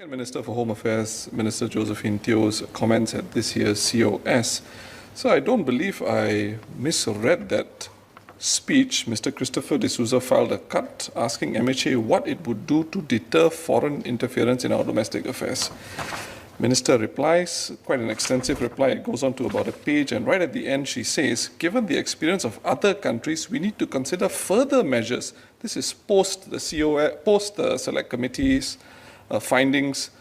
Minister for Home Affairs, Minister Josephine Teo's comments at this year's COS. So I don't believe I misread that speech. Mr. Christopher D'Souza filed a cut asking MHA what it would do to deter foreign interference in our domestic affairs. Minister replies, quite an extensive reply. It goes on to about a page, and right at the end she says, given the experience of other countries, we need to consider further measures. This is post the COS, post the select committees, findings,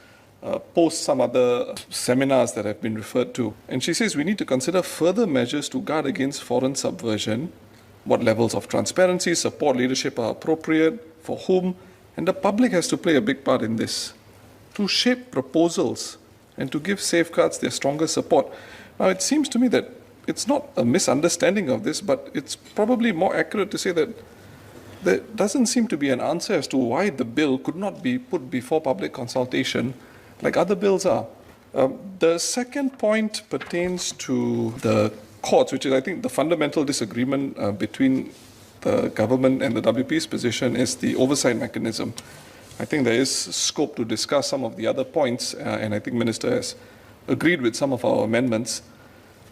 post some other seminars that have been referred to. And she says we need to consider further measures to guard against foreign subversion, what levels of transparency, support, leadership are appropriate, for whom, and the public has to play a big part in this, to shape proposals and to give safeguards their stronger support. Now, it seems to me that it's not a misunderstanding of this, but it's probably more accurate to say that there doesn't seem to be an answer as to why the bill could not be put before public consultation like other bills are. The second point pertains to the courts, which is, I think, the fundamental disagreement between the government and the WP's position is the oversight mechanism. I think there is scope to discuss some of the other points, and I think Minister has agreed with some of our amendments.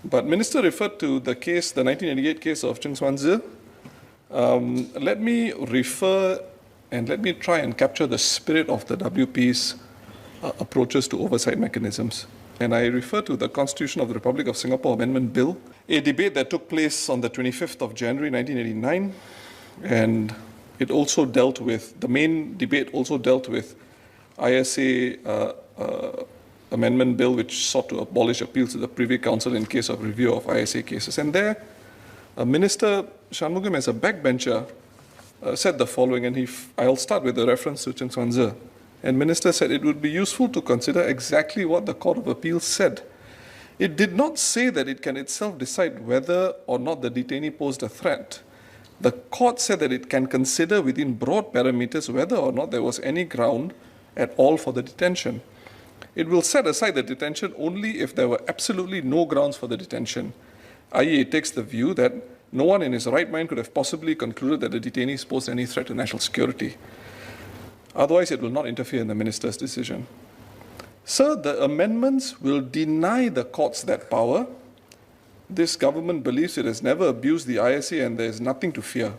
But Minister referred to the case, the 1988 case of Cheng Swan Zi. Let me refer and let me try and capture the spirit of the WP's approaches to oversight mechanisms. And I refer to the Constitution of the Republic of Singapore Amendment Bill, a debate that took place on the 25th of January 1989, and it also dealt with, the main debate also dealt with ISA Amendment Bill, which sought to abolish appeals to the Privy Council in case of review of ISA cases. And there, Minister Shanmugam, as a backbencher, said the following, and I'll start with the reference to Cheng Swan Zi. And Minister said it would be useful to consider exactly what the Court of Appeal said. It did not say that it can itself decide whether or not the detainee posed a threat. The court said that it can consider within broad parameters whether or not there was any ground at all for the detention. It will set aside the detention only if there were absolutely no grounds for the detention, i.e. it takes the view that no one in his right mind could have possibly concluded that the detainees posed any threat to national security. Otherwise, it will not interfere in the minister's decision. Sir, the amendments will deny the courts that power. This government believes it has never abused the ISA and there is nothing to fear.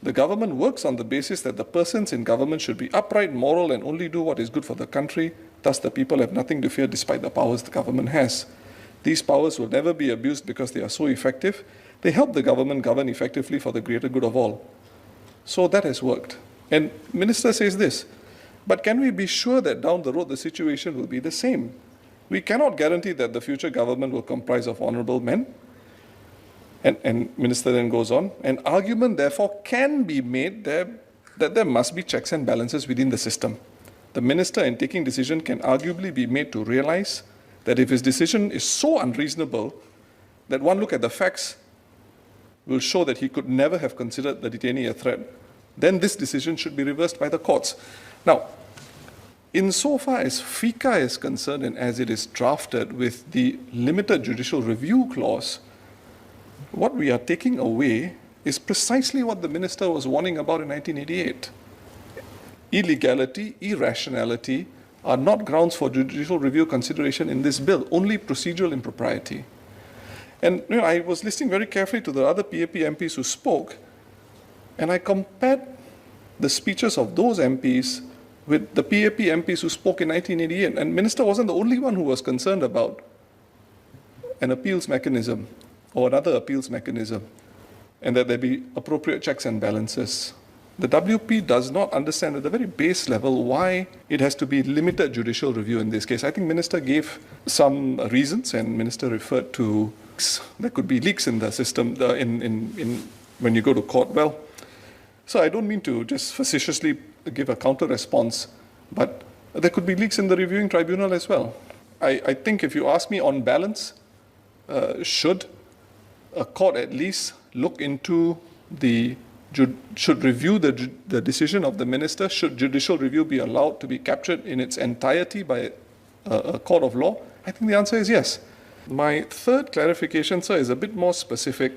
The government works on the basis that the persons in government should be upright, moral, and only do what is good for the country. Thus, the people have nothing to fear despite the powers the government has. These powers will never be abused because they are so effective. They help the government govern effectively for the greater good of all. So that has worked. And Minister says this, but can we be sure that down the road the situation will be the same? We cannot guarantee that the future government will comprise of honourable men. And Minister then goes on, an argument therefore can be made that there must be checks and balances within the system. The Minister in taking decision can arguably be made to realise that if his decision is so unreasonable that one look at the facts will show that he could never have considered the detainee a threat, then this decision should be reversed by the courts. Now, insofar as FICA is concerned and as it is drafted with the limited judicial review clause, what we are taking away is precisely what the minister was warning about in 1988. Illegality, irrationality are not grounds for judicial review consideration in this bill, only procedural impropriety. And I was listening very carefully to the other PAP MPs who spoke, and I compared the speeches of those MPs with the PAP MPs who spoke in 1988. And Minister wasn't the only one who was concerned about an appeals mechanism or another appeals mechanism, and that there be appropriate checks and balances. The WP does not understand at the very base level why it has to be limited judicial review in this case. I think Minister gave some reasons, and Minister referred to there could be leaks in the system when you go to court. Well, so I don't mean to just facetiously give a counter response, but there could be leaks in the reviewing tribunal as well. I think if you ask me on balance, should a court at least look into should review the decision of the minister? Should judicial review be allowed to be captured in its entirety by a court of law? I think the answer is yes. My third clarification, sir, is a bit more specific,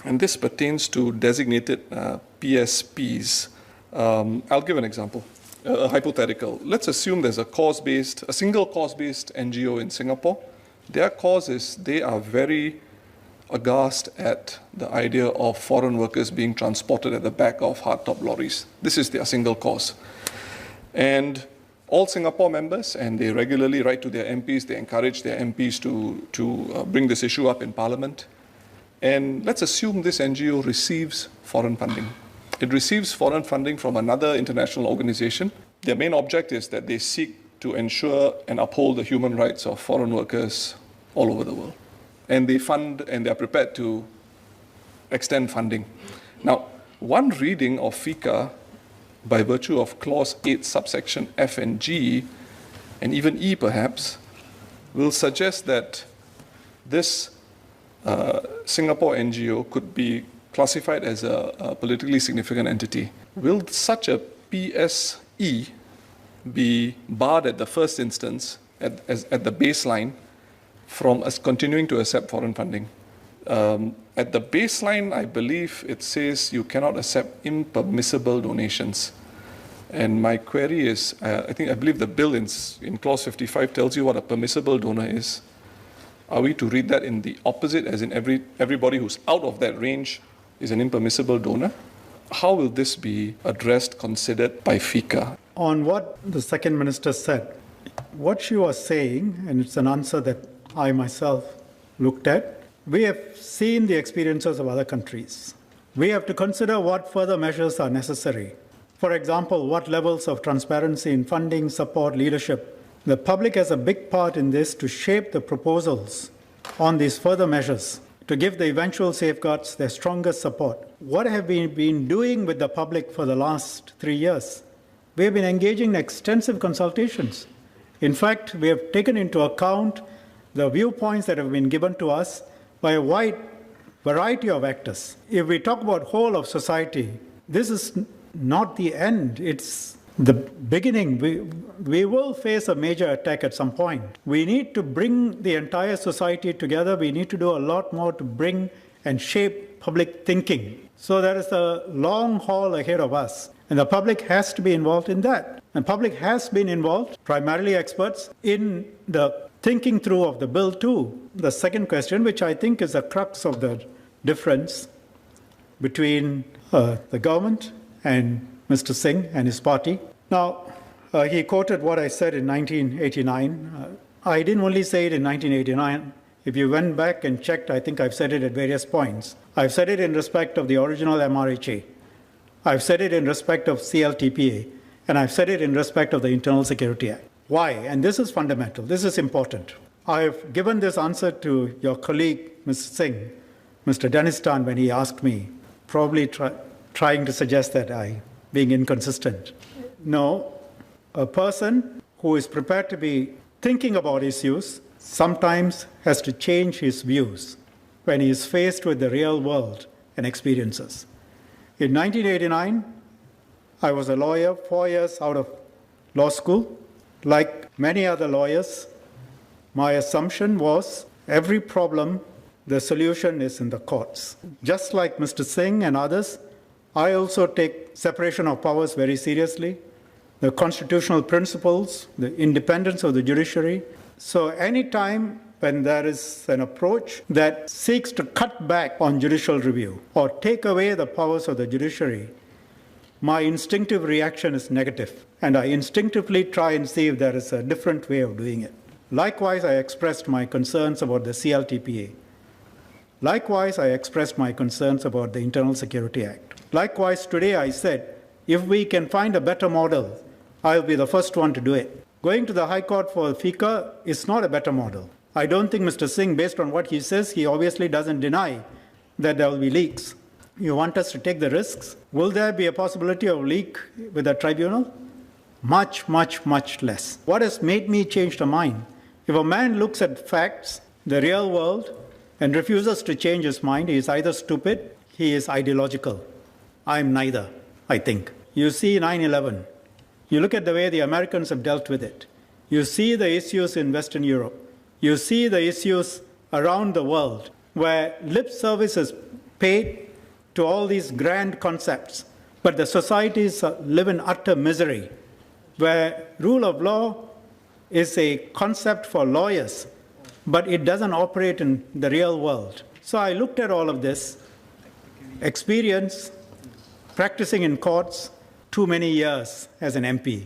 and this pertains to designated PSPs. I'll give an example. a hypothetical. Let's assume there's a single cause-based NGO in Singapore. Their cause is they are very aghast at the idea of foreign workers being transported at the back of hardtop lorries. This is their single cause. And all Singapore members, and they regularly write to their MPs, they encourage their MPs to bring this issue up in Parliament. And let's assume this NGO receives foreign funding. It receives foreign funding from another international organization. Their main object is that they seek to ensure and uphold the human rights of foreign workers all over the world. And they fund and they are prepared to extend funding. Now, one reading of FICA, by virtue of Clause 8, subsection F and G, and even E perhaps, will suggest that this Singapore NGO could be classified as a politically significant entity. Will such a PSE be barred at the first instance, at the baseline, from us continuing to accept foreign funding? At the baseline, I believe it says you cannot accept impermissible donations. And my query is, I believe the bill in Clause 55 tells you what a permissible donor is. Are we to read that in the opposite, as in everybody who's out of that range is an impermissible donor? How will this be addressed, considered by FICA? On what the second minister said, what she was saying, and it's an answer that I myself looked at, we have seen the experiences of other countries. We have to consider what further measures are necessary. For example, what levels of transparency in funding, support, leadership. The public has a big part in this to shape the proposals on these further measures, to give the eventual safeguards their strongest support. What have we been doing with the public for the last 3 years? We have been engaging in extensive consultations. In fact, we have taken into account the viewpoints that have been given to us by a wide variety of actors. If we talk about whole of society, this is not the end, it's the beginning. We will face a major attack at some point. We need to bring the entire society together. We need to do a lot more to bring and shape public thinking. So there is a long haul ahead of us. And the public has to be involved in that. And public has been involved, primarily experts, in the thinking through of the bill too. The second question, which I think is the crux of the difference between the government and Mr. Singh and his party. Now, he quoted what I said in 1989. I didn't only say it in 1989. If you went back and checked, I think I've said it at various points. I've said it in respect of the original MRHA. I've said it in respect of CLTPA. And I've said it in respect of the Internal Security Act. Why? And this is fundamental. This is important. I've given this answer to your colleague, Mr. Singh, Mr. Denistan, when he asked me, probably trying to suggest that I'm being inconsistent. No, a person who is prepared to be thinking about issues sometimes has to change his views when he is faced with the real world and experiences. In 1989, I was a lawyer, 4 years out of law school. Like many other lawyers, my assumption was every problem, the solution is in the courts. Just like Mr. Singh and others, I also take separation of powers very seriously, the constitutional principles, the independence of the judiciary. So any time when there is an approach that seeks to cut back on judicial review or take away the powers of the judiciary, my instinctive reaction is negative, and I instinctively try and see if there is a different way of doing it. Likewise, I expressed my concerns about the CLTPA. Likewise, I expressed my concerns about the Internal Security Act. Likewise, today I said, if we can find a better model, I'll be the first one to do it. Going to the High Court for FICA is not a better model. I don't think Mr. Singh, based on what he says, he obviously doesn't deny that there will be leaks. You want us to take the risks? Will there be a possibility of leak with a tribunal? Much, much, much less. What has made me change the mind? If a man looks at facts, the real world, and refuses to change his mind, he is either stupid, he is ideological. I am neither, I think. You see 9/11. You look at the way the Americans have dealt with it. You see the issues in Western Europe. You see the issues around the world where lip service is paid to all these grand concepts, but the societies live in utter misery where rule of law is a concept for lawyers, but it doesn't operate in the real world. So I looked at all of this, experience, practicing in courts, too many years as an MP.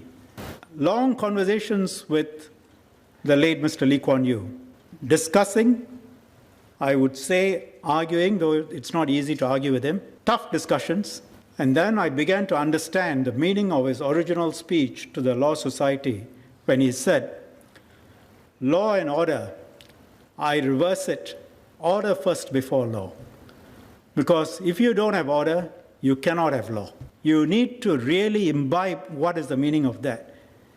Long conversations with the late Mr. Lee Kuan Yew, discussing, I would say arguing, though it's not easy to argue with him, tough discussions. And then I began to understand the meaning of his original speech to the Law Society when he said, law and order, I reverse it, order first before law. Because if you don't have order, you cannot have law. You need to really imbibe what is the meaning of that.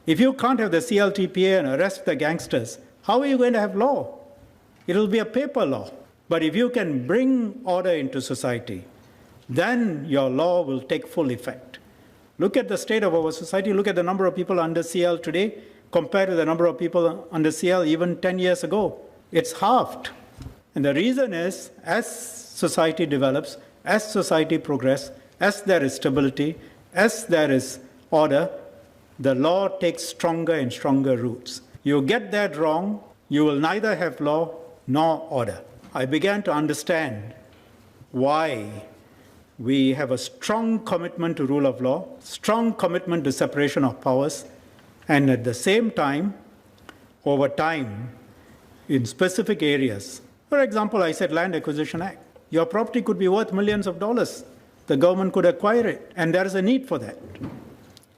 If you can't have the CLTPA and arrest the gangsters, how are you going to have law? It'll be a paper law. But if you can bring order into society, then your law will take full effect. Look at the state of our society. Look at the number of people under CL today compared to the number of people under CL even 10 years ago. It's halved. And the reason is, as society develops, as society progresses, as there is stability, as there is order, the law takes stronger and stronger roots. You get that wrong, you will neither have law nor order. I began to understand why we have a strong commitment to rule of law, strong commitment to separation of powers, and at the same time, over time, in specific areas. For example, I said Land Acquisition Act. Your property could be worth millions of dollars. The government could acquire it, and there is a need for that.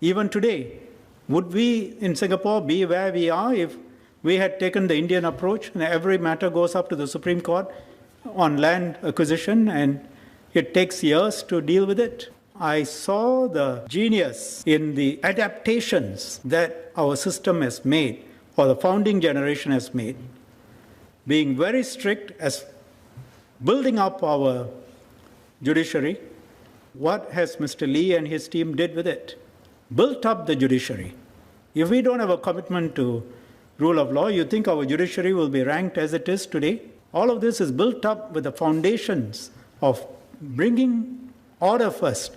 Even today, would we in Singapore be where we are if we had taken the Indian approach and every matter goes up to the Supreme Court on land acquisition and it takes years to deal with it? I saw the genius in the adaptations that our system has made, or the founding generation has made, being very strict as building up our judiciary. What has Mr. Lee and his team did with it? Built up the judiciary. If we don't have a commitment to rule of law, you think our judiciary will be ranked as it is today? All of this is built up with the foundations of bringing order first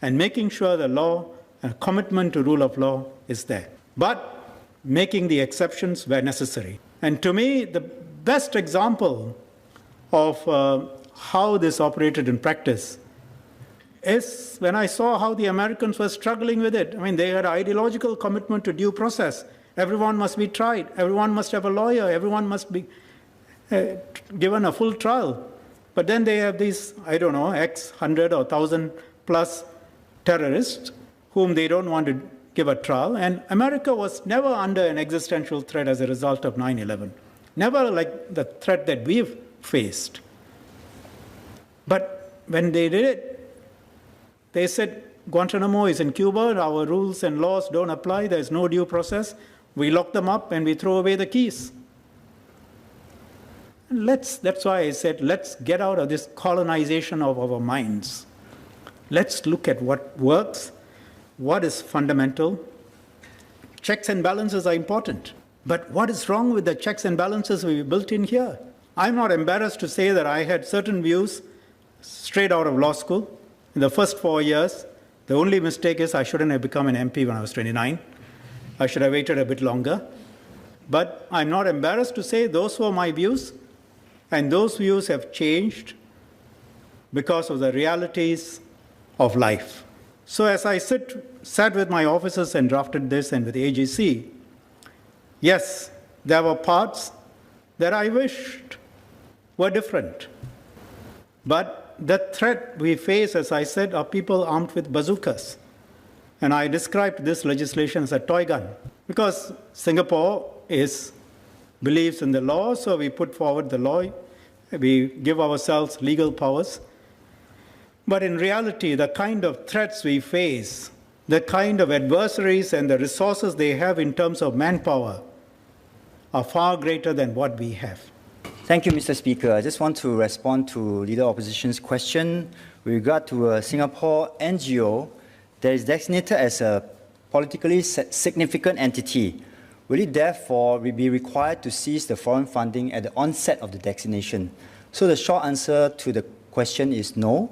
and making sure the law and commitment to rule of law is there, but making the exceptions where necessary. And to me, the best example of how this operated in practice is when I saw how the Americans were struggling with it. I mean, they had an ideological commitment to due process. Everyone must be tried. Everyone must have a lawyer. Everyone must be given a full trial. But then they have these, I don't know, X 100 or 1,000 plus terrorists whom they don't want to give a trial. And America was never under an existential threat as a result of 9/11. Never like the threat that we've faced. But when they did it, they said, Guantanamo is in Cuba, our rules and laws don't apply, there's no due process. We lock them up and we throw away the keys. That's why I said, let's get out of this colonization of our minds. Let's look at what works, what is fundamental. Checks and balances are important. But what is wrong with the checks and balances we built in here? I'm not embarrassed to say that I had certain views straight out of law school. In the first 4 years, the only mistake is I shouldn't have become an MP when I was 29. I should have waited a bit longer. But I'm not embarrassed to say those were my views, and those views have changed because of the realities of life. So as I sat with my officers and drafted this and with the AGC, yes, there were parts that I wished were different. But the threat we face, as I said, are people armed with bazookas. And I described this legislation as a toy gun because Singapore believes in the law, so we put forward the law. We give ourselves legal powers. But in reality, the kind of threats we face, the kind of adversaries and the resources they have in terms of manpower are far greater than what we have. Thank you, Mr. Speaker. I just want to respond to Leader Opposition's question with regard to a Singapore NGO that is designated as a politically significant entity. Will it therefore be required to cease the foreign funding at the onset of the designation? So the short answer to the question is no.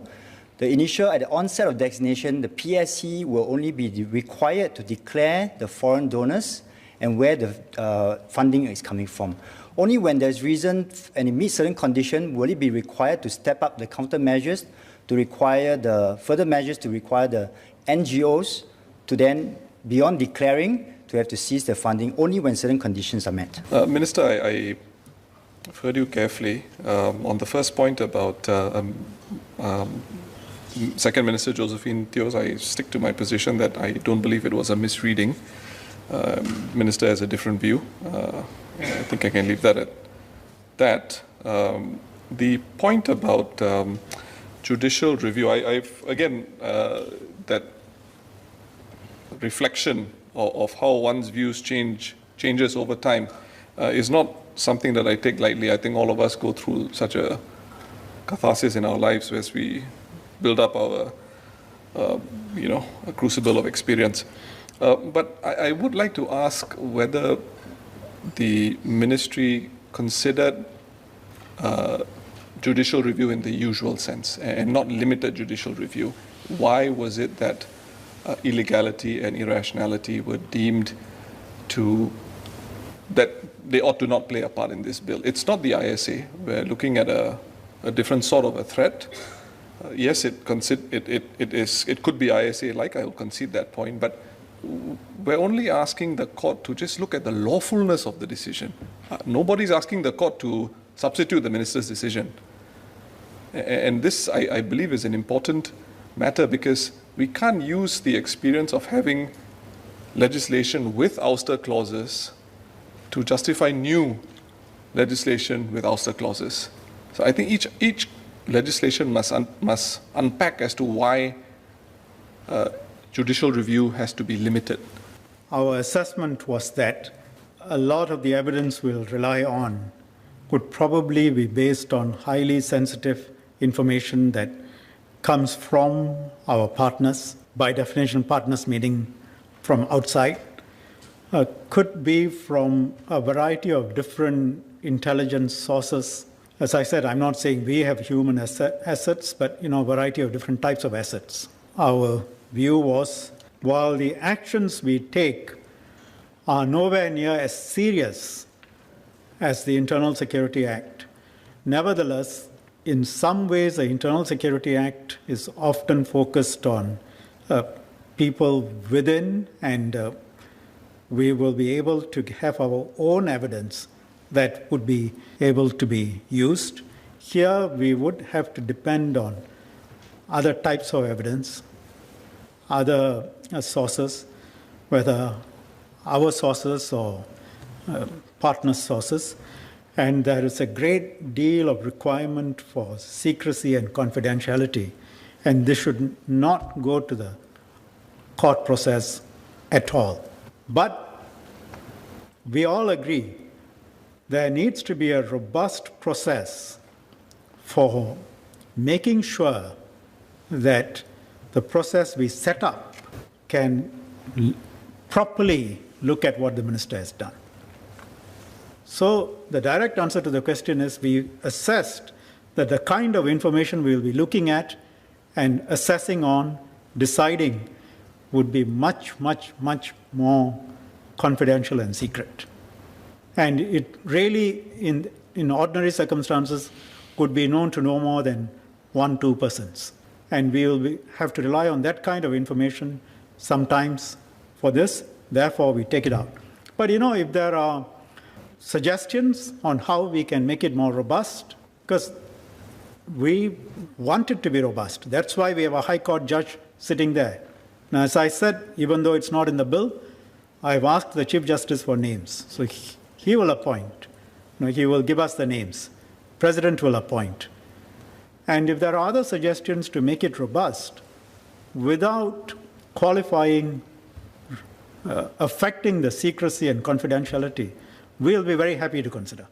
at the onset of designation, the PSC will only be required to declare the foreign donors and where the funding is coming from. Only when there's reason and it meets certain conditions will it be required to step up the countermeasures to require the further measures to require the NGOs to then, beyond declaring, to have to cease the funding only when certain conditions are met. Minister, I've heard you carefully. On the first point about Second Minister Josephine Teo's, I stick to my position that I don't believe it was a misreading. Minister has a different view. I think I can leave that at that. The point about judicial review, I've again, that reflection of how one's views changes over time is not something that I take lightly. I think all of us go through such a catharsis in our lives as we build up our, a crucible of experience. But I would like to ask whether the ministry considered judicial review in the usual sense and not limited judicial review. Why was it that illegality and irrationality were deemed that they ought to not play a part in this bill? It's not the ISA. We're looking at a different sort of a threat. Yes, it could be ISA-like, I will concede that point, but we're only asking the court to just look at the lawfulness of the decision. Nobody's asking the court to substitute the minister's decision. And this, I believe, is an important matter because we can't use the experience of having legislation with ouster clauses to justify new legislation with ouster clauses. So I think each legislation must unpack as to why judicial review has to be limited. Our assessment was that a lot of the evidence we'll rely on would probably be based on highly sensitive information that comes from our partners. By definition, partners meaning from outside. Could be from a variety of different intelligence sources. As I said, I'm not saying we have human assets, but a variety of different types of assets. Our view was, while the actions we take are nowhere near as serious as the Internal Security Act, nevertheless, in some ways, the Internal Security Act is often focused on people within, and we will be able to have our own evidence that would be able to be used. Here, we would have to depend on other types of evidence, other sources, whether our sources or partner sources. And there is a great deal of requirement for secrecy and confidentiality. And this should not go to the court process at all. But we all agree there needs to be a robust process for making sure that the process we set up can properly look at what the minister has done. So the direct answer to the question is we assessed that the kind of information we will be looking at and assessing on, deciding, would be much, much, much more confidential and secret. And it really, in ordinary circumstances, could be known to no more than 1-2 persons. And we will have to rely on that kind of information sometimes for this. Therefore, we take it out. But if there are suggestions on how we can make it more robust, because we want it to be robust. That's why we have a High Court judge sitting there. Now, as I said, even though it's not in the bill, I've asked the Chief Justice for names. So he will appoint. He will give us the names. President will appoint. And if there are other suggestions to make it robust, without qualifying, affecting the secrecy and confidentiality, we'll be very happy to consider.